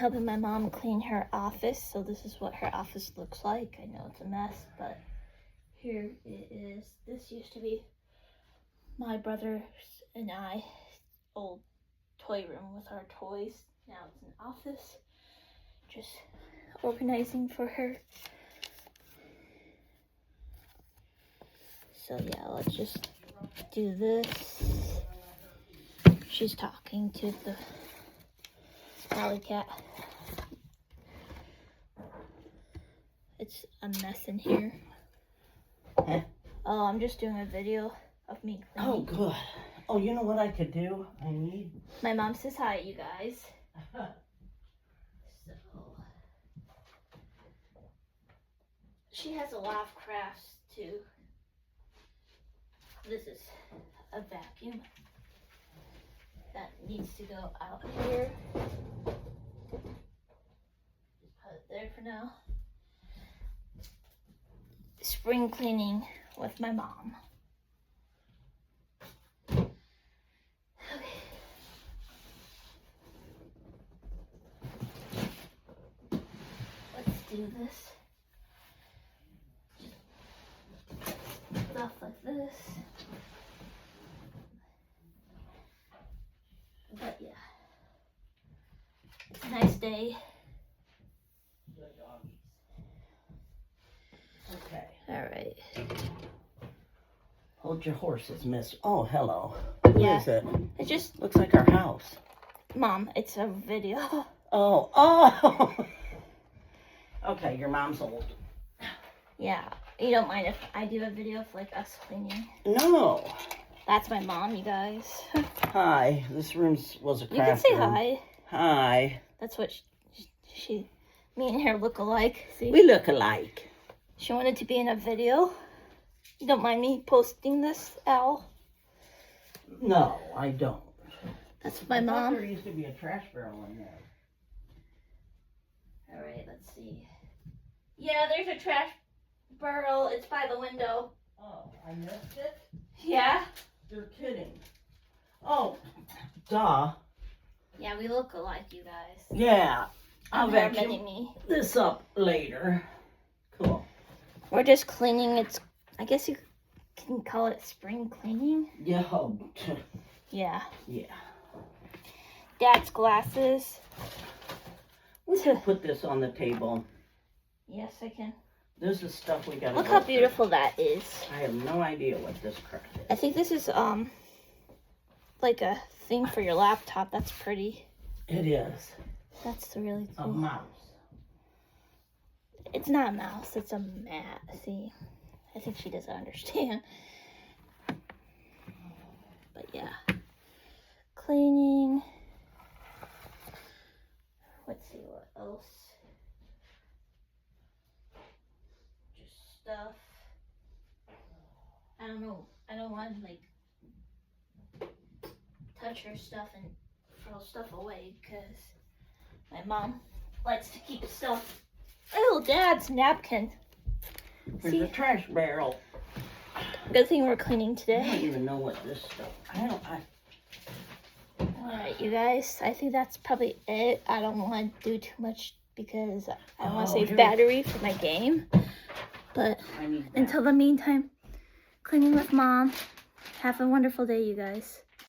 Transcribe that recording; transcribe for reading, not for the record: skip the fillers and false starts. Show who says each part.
Speaker 1: helping my mom clean her office. So this is what her office looks like. I know it's a mess, but here it is. This used to be my brother and I old toy room with our toys. Now it's an office. Just organizing for her. So yeah, let's just do this. She's talking to the alley cat. It's a mess in here.
Speaker 2: Huh?
Speaker 1: Oh, I'm just doing a video of me cleaning.
Speaker 2: Oh, good. Oh, you know what I could do? I need...
Speaker 1: My mom says hi, you guys. So, she has a lot of crafts too. This is a vacuum that needs to go out here. Just put it there for now. Spring cleaning with my mom. Okay. Let's do this. Stuff like this. But yeah, it's a nice day.
Speaker 2: Okay.
Speaker 1: All right.
Speaker 2: Hold your horses, miss. Oh, hello. What is it?
Speaker 1: It just
Speaker 2: Looks like our house.
Speaker 1: Mom, it's a video.
Speaker 2: Oh. Okay, your mom's old.
Speaker 1: Yeah, you don't mind if I do a video of like us cleaning?
Speaker 2: No.
Speaker 1: That's my mom, you guys.
Speaker 2: Hi. This room was a craft
Speaker 1: You can say
Speaker 2: room.
Speaker 1: hi.
Speaker 2: Hi.
Speaker 1: That's what me and her look alike. See?
Speaker 2: We look alike.
Speaker 1: She wanted to be in a video. You don't mind me posting this, Al?
Speaker 2: No, I don't.
Speaker 1: That's my
Speaker 2: I thought
Speaker 1: mom.
Speaker 2: there used to be a trash barrel in there.
Speaker 1: All right, let's see. Yeah, there's a trash barrel. It's by the window.
Speaker 2: Oh, I missed it?
Speaker 1: Yeah?
Speaker 2: You're kidding. Oh, duh.
Speaker 1: Yeah, we look alike, you guys.
Speaker 2: Yeah. I'll
Speaker 1: And her
Speaker 2: vacuum
Speaker 1: mini me.
Speaker 2: this up later. Cool.
Speaker 1: We're just cleaning. It's, I guess you can call it spring cleaning.
Speaker 2: Yeah.
Speaker 1: Yeah.
Speaker 2: Yeah.
Speaker 1: Dad's glasses.
Speaker 2: We should put this on the table.
Speaker 1: Yes, I can.
Speaker 2: This is stuff we gotta
Speaker 1: Look
Speaker 2: go
Speaker 1: how
Speaker 2: through.
Speaker 1: beautiful that is.
Speaker 2: I have no idea what this crap is.
Speaker 1: I think this is like a thing for your laptop. That's pretty.
Speaker 2: It is
Speaker 1: That's really
Speaker 2: a
Speaker 1: cool.
Speaker 2: mouse.
Speaker 1: It's not a mouse. It's a mat. See, I think she doesn't understand. But yeah, cleaning. Let's see what else. Just stuff. I don't know. I don't want to like touch her stuff and throw stuff away because my mom likes to keep stuff. Oh, Dad's napkin.
Speaker 2: There's
Speaker 1: See?
Speaker 2: a trash barrel.
Speaker 1: Good thing we're cleaning
Speaker 2: I don't
Speaker 1: today.
Speaker 2: even know what this stuff.
Speaker 1: Alright, you guys. I think that's probably it. I don't want to do too much because I want to
Speaker 2: Oh,
Speaker 1: save
Speaker 2: here-
Speaker 1: battery for my game. But
Speaker 2: I need that.
Speaker 1: until the meantime, cleaning with Mom. Have a wonderful day, you guys.